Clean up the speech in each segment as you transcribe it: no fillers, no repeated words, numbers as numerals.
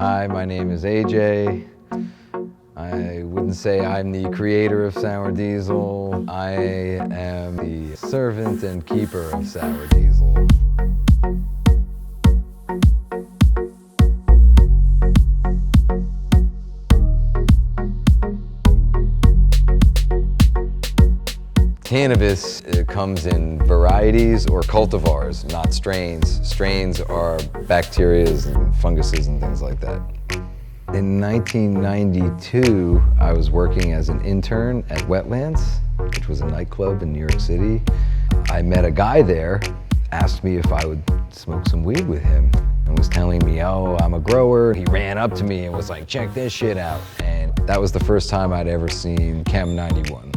Hi, my name is AJ. I wouldn't say I'm the creator of Sour Diesel. I am the servant and keeper of Sour Diesel. Cannabis comes in varieties or cultivars, not strains. Strains are bacteria and funguses and things like that. In 1992, I was working as an intern at Wetlands, which was a nightclub in New York City. I met a guy there, asked me if I would smoke some weed with him, and was telling me, oh, I'm a grower. He ran up to me and was like, check this shit out. And that was the first time I'd ever seen Chem 91.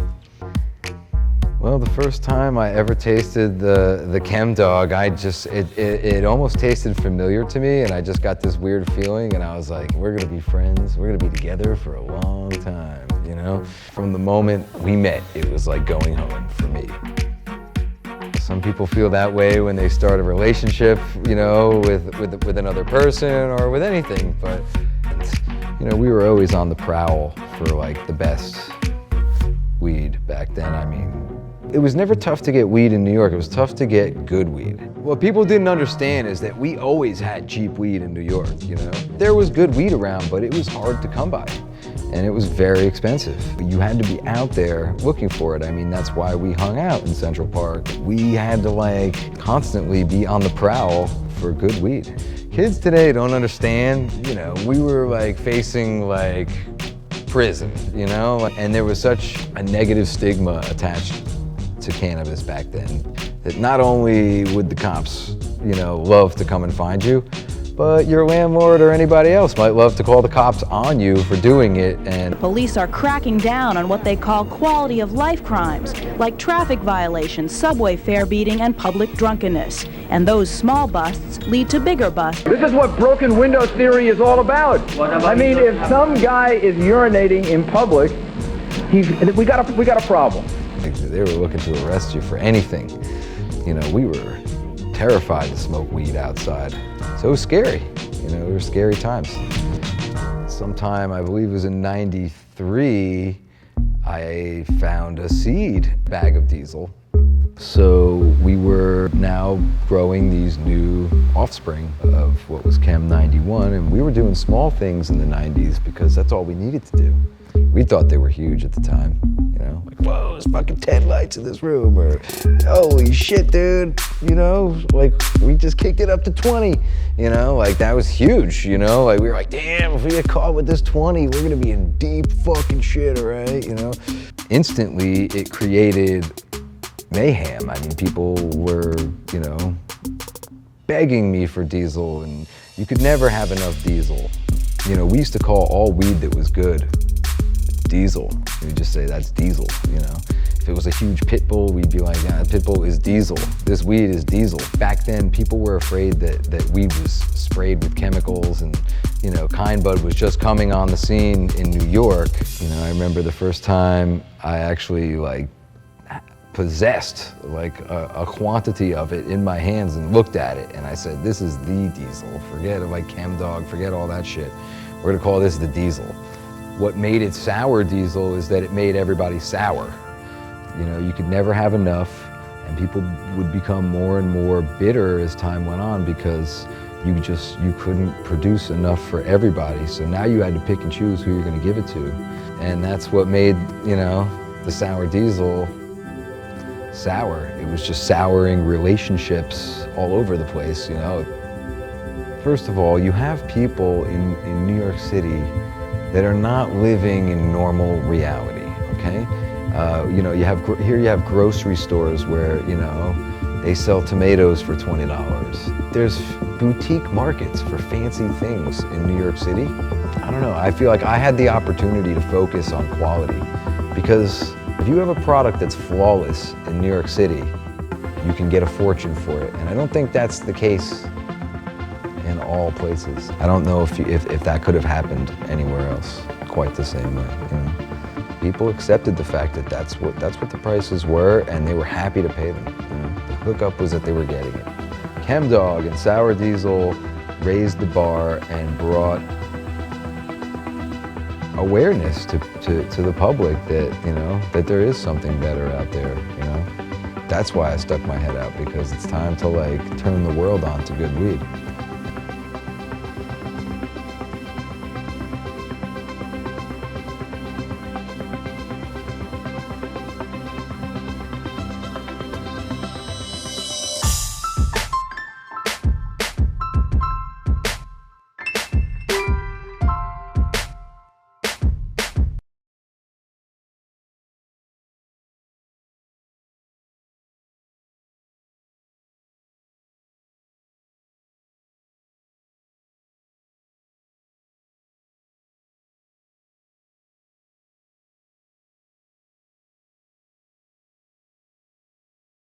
Well, the first time I ever tasted the Chem Dog, it almost tasted familiar to me, and I just got this weird feeling, and I was like, we're gonna be friends, we're gonna be together for a long time, you know? From the moment we met, it was like going home for me. Some people feel that way when they start a relationship, you know, with another person or with anything, but, you know, we were always on the prowl for like the best weed back then. I mean, it was never tough to get weed in New York. It was tough to get good weed. What people didn't understand is that we always had cheap weed in New York, you know? There was good weed around, but it was hard to come by. And it was very expensive. You had to be out there looking for it. I mean, that's why we hung out in Central Park. We had to like constantly be on the prowl for good weed. Kids today don't understand, you know, we were like facing like prison, you know? And there was such a negative stigma attached to cannabis back then that not only would the cops, you know, love to come and find you, but your landlord or anybody else might love to call the cops on you for doing it. And police are cracking down on what they call quality of life crimes, like traffic violations, subway fare beating, and public drunkenness. And those small busts lead to bigger busts. This is what broken window theory is all about. I mean, if some guy is urinating in public, we got a problem. They were looking to arrest you for anything. You know, we were terrified to smoke weed outside. So it was scary, you know, it were scary times. Sometime, I believe it was in '93, I found a seed bag of diesel. So we were now growing these new offspring of what was Chem 91, and we were doing small things in the 90s because that's all we needed to do. We thought they were huge at the time, you know, like, whoa, there's fucking 10 lights in this room, or holy shit, dude, you know, like we just kicked it up to 20, you know, like that was huge, you know, like we were like, damn, if we get caught with this 20, we're gonna be in deep fucking shit, all right, you know. Instantly, it created mayhem. I mean, people were, you know, begging me for diesel, and you could never have enough diesel. You know, we used to call all weed that was good diesel. We would just say that's diesel, you know. If it was a huge pit bull, we'd be like, yeah, pit bull is diesel. This weed is diesel. Back then, people were afraid that weed was sprayed with chemicals, and, you know, kind bud was just coming on the scene in New York. You know, I remember the first time I actually like possessed like a quantity of it in my hands and looked at it, and I said, this is the diesel. Forget like Chem Dog, forget all that shit. We're gonna call this the diesel. What made it sour diesel is that it made everybody sour. You know, you could never have enough, and people would become more and more bitter as time went on because you couldn't produce enough for everybody. So now you had to pick and choose who you're gonna give it to. And that's what made, you know, the sour diesel sour. It was just souring relationships all over the place, you know. First of all, you have people in New York City that are not living in normal reality, okay? You know, you have grocery stores where, you know, they sell tomatoes for $20. There's boutique markets for fancy things in New York City. I don't know, I feel like I had the opportunity to focus on quality, because if you have a product that's flawless in New York City, you can get a fortune for it. And I don't think that's the case in all places. I don't know if that could have happened anywhere else quite the same way. You know? People accepted the fact that that's what the prices were, and they were happy to pay them. You know? The hookup was that they were getting it. Chem Dog and Sour Diesel raised the bar and brought awareness to the public that, you know, that there is something better out there, you know. That's why I stuck my head out, because it's time to like turn the world on to good weed.